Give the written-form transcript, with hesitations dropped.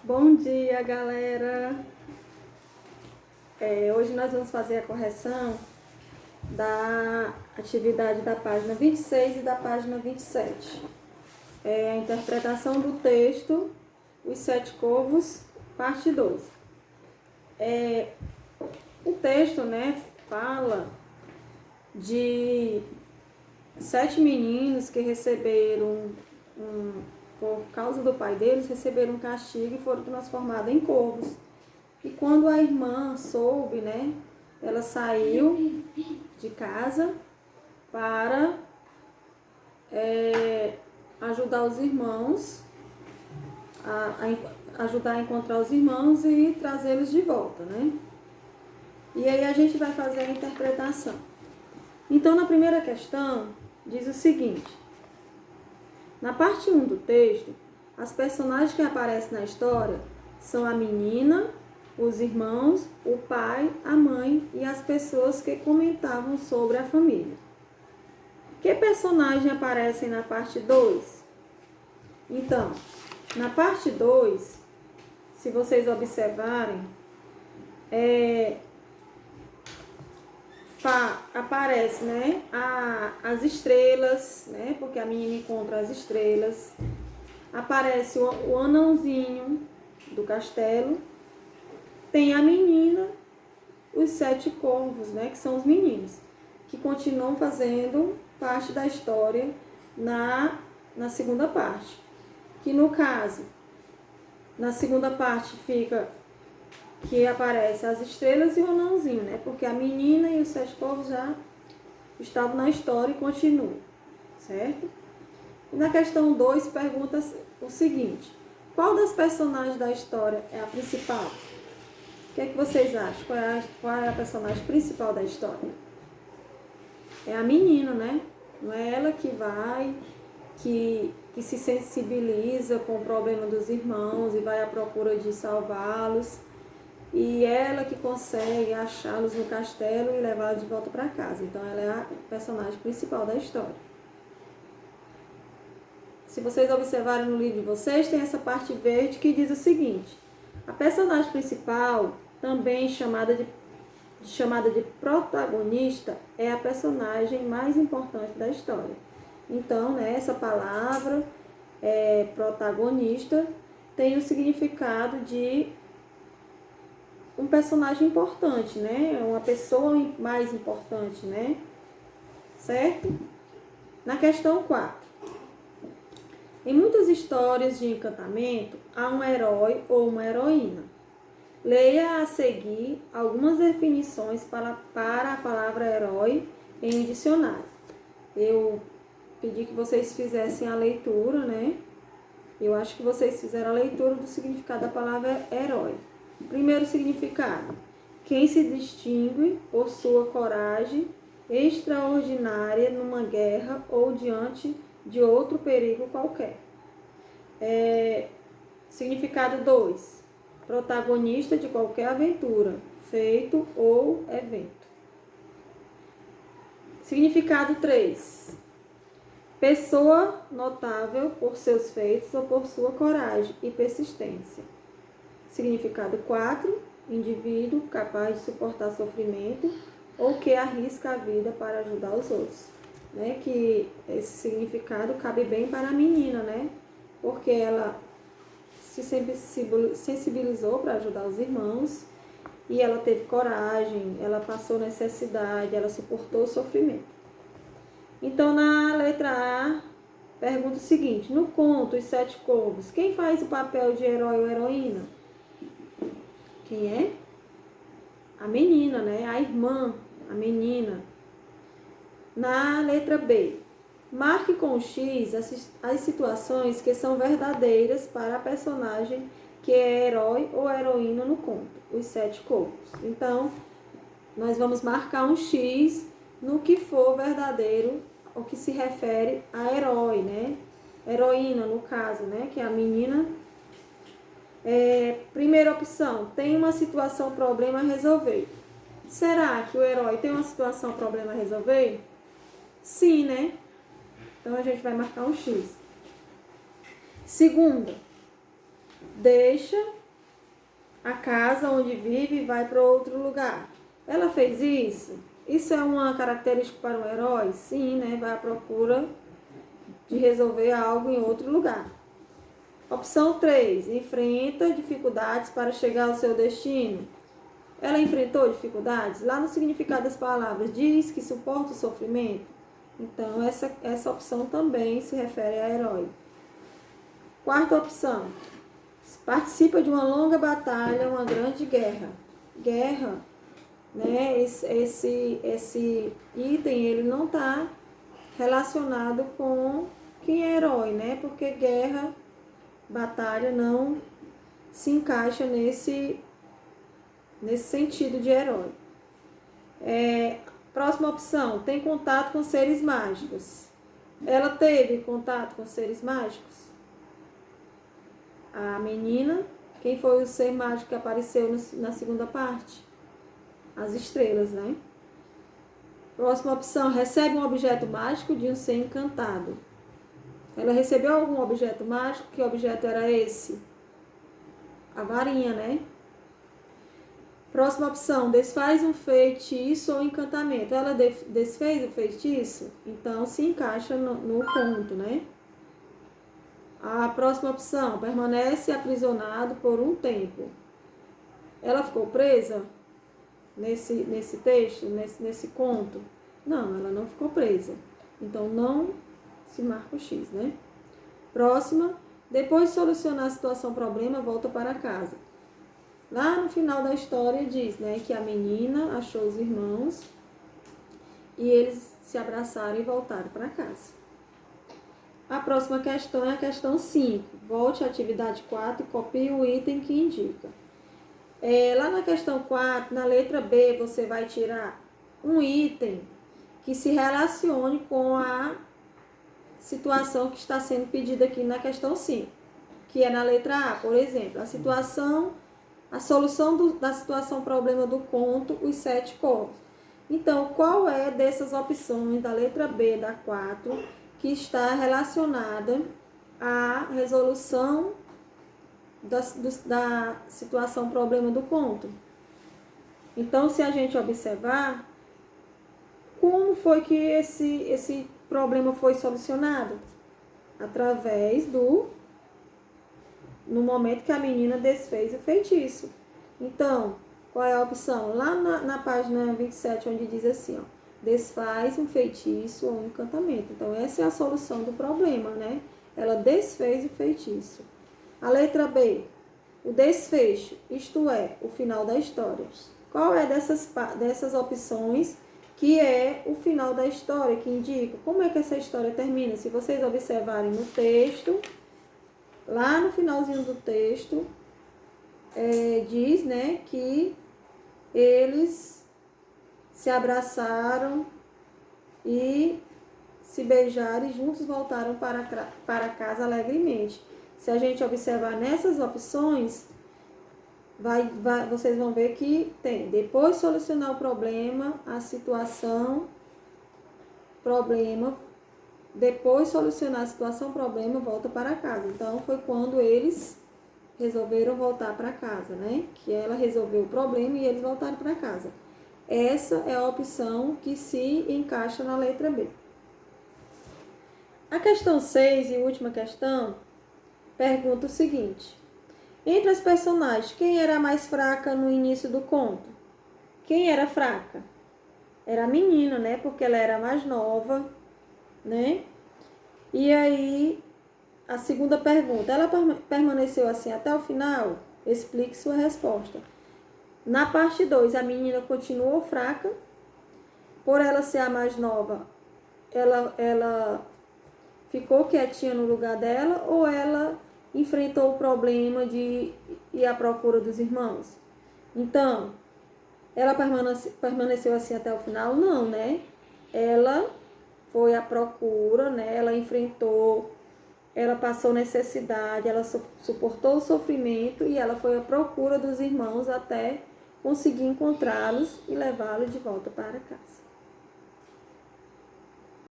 Bom dia, galera! Hoje nós vamos fazer a correção da atividade da página 26 e da página 27. A interpretação do texto, Os Sete Corvos, parte 2. O texto, fala de 7 meninos que receberam por causa do pai deles, receberam um castigo e foram transformados em corvos. E quando a irmã soube, ela saiu de casa para ajudar os irmãos, ajudar a encontrar os irmãos e trazê-los de volta, E aí a gente vai fazer a interpretação. Então, na primeira questão, diz o seguinte: na parte 1 do texto, as personagens que aparecem na história são a menina, os irmãos, o pai, a mãe e as pessoas que comentavam sobre a família. Que personagens aparecem na parte 2? Então, na parte 2, se vocês observarem, aparece, as estrelas, porque a menina encontra as estrelas. Aparece o anãozinho do castelo. Tem a menina, os 7 corvos, que são os meninos, que continuam fazendo parte da história na segunda parte. Que no caso, na segunda parte fica que aparece as estrelas e o anãozinho, porque a menina e os 7 corvos já estavam na história e continuam, certo? E na questão 2 pergunta o seguinte: qual das personagens da história é a principal? O que é que vocês acham? Qual é a personagem principal da história? É a menina, Não é ela que vai, que se sensibiliza com o problema dos irmãos e vai à procura de salvá-los. E ela que consegue achá-los no castelo e levá-los de volta para casa. Então, ela é a personagem principal da história. Se vocês observarem no livro de vocês, tem essa parte verde que diz o seguinte: a personagem principal, também chamada de protagonista, é a personagem mais importante da história. Então, essa palavra, protagonista, tem o significado de um personagem importante, uma pessoa mais importante, certo? Na questão 4. Em muitas histórias de encantamento, há um herói ou uma heroína. Leia a seguir algumas definições para a palavra herói em um dicionário. Eu pedi que vocês fizessem a leitura, Eu acho que vocês fizeram a leitura do significado da palavra herói. Primeiro significado: quem se distingue por sua coragem extraordinária numa guerra ou diante de outro perigo qualquer. Significado 2: protagonista de qualquer aventura, feito ou evento. Significado 3: pessoa notável por seus feitos ou por sua coragem e persistência. Significado 4: indivíduo capaz de suportar sofrimento ou que arrisca a vida para ajudar os outros. Que esse significado cabe bem para a menina, porque ela se sensibilizou para ajudar os irmãos e ela teve coragem, ela passou necessidade, ela suportou o sofrimento. Então, na letra A, pergunta o seguinte: no conto Os 7 Corvos, quem faz o papel de herói ou heroína? Quem é? A menina, A irmã, a menina. Na letra B, marque com o X as situações que são verdadeiras para a personagem que é herói ou heroína no conto, Os 7 Corvos. Então, nós vamos marcar um X no que for verdadeiro, o que se refere a herói, Heroína, no caso, que é a menina. Primeira opção: tem uma situação, problema a resolver. Será que o herói tem uma situação, problema a resolver? Sim, Então a gente vai marcar um X. Segunda: deixa a casa onde vive e vai para outro lugar. Ela fez isso? Isso é uma característica para o herói? Sim, né? Vai à procura de resolver algo em outro lugar. Opção 3. Enfrenta dificuldades para chegar ao seu destino. Ela enfrentou dificuldades? Lá no significado das palavras, diz que suporta o sofrimento. Então, essa opção também se refere a herói. Quarta opção. Participa de uma longa batalha, uma grande guerra. Guerra, né? Esse item, ele não está relacionado com quem é herói, né? Porque guerra, batalha, não se encaixa nesse sentido de herói. Próxima opção, tem contato com seres mágicos. Ela teve contato com seres mágicos? A menina, quem foi o ser mágico que apareceu na segunda parte? As estrelas, né? Próxima opção, recebe um objeto mágico de um ser encantado. Ela recebeu algum objeto mágico? Que objeto era esse? A varinha, né? Próxima opção, desfaz um feitiço ou encantamento. Ela desfez o feitiço? Então, se encaixa no conto, né? A próxima opção, permanece aprisionado por um tempo. Ela ficou presa nesse texto, nesse conto? Não, ela não ficou presa. Então, não se marca o X, né? Próxima, depois de solucionar a situação problema, volta para casa. Lá no final da história diz, né, que a menina achou os irmãos e eles se abraçaram e voltaram para casa. A próxima questão é a questão 5. Volte à atividade 4 e copie o item que indica. Lá na questão 4, na letra B, você vai tirar um item que se relacione com a situação que está sendo pedida aqui na questão 5, que é na letra A, por exemplo, a solução da situação problema do conto, os 7 corvos. Então, qual é dessas opções da letra B da 4 que está relacionada à resolução da situação problema do conto? Então, se a gente observar, como foi que esse problema foi solucionado? Através no momento que a menina desfez o feitiço. Então, qual é a opção? Lá na página 27, onde diz assim, ó, desfaz um feitiço ou um encantamento. Então, essa é a solução do problema, né? Ela desfez o feitiço. A letra B, o desfecho, isto é, o final da história. Qual é dessas opções que é o final da história, que indica como é que essa história termina? Se vocês observarem no texto, lá no finalzinho do texto, diz, né, que eles se abraçaram e se beijaram e juntos voltaram para casa alegremente. Se a gente observar nessas opções, vocês vão ver que tem, depois de solucionar o problema, a situação, problema, depois de solucionar a situação, problema, volta para casa. Então, foi quando eles resolveram voltar para casa, né? Que ela resolveu o problema e eles voltaram para casa. Essa é a opção que se encaixa na letra B. A questão 6 e última questão pergunta o seguinte: entre as personagens, quem era a mais fraca no início do conto? Quem era fraca? Era a menina, né? Porque ela era mais nova, né? E aí, a segunda pergunta, ela permaneceu assim até o final? Explique sua resposta. Na parte 2, a menina continuou fraca, por ela ser a mais nova, ela ficou quietinha no lugar dela, ou ela enfrentou o problema de ir à procura dos irmãos? Então, ela permaneceu assim até o final? Não, né? Ela foi à procura, né? Ela enfrentou, ela passou necessidade, ela suportou o sofrimento e ela foi à procura dos irmãos até conseguir encontrá-los e levá-los de volta para casa.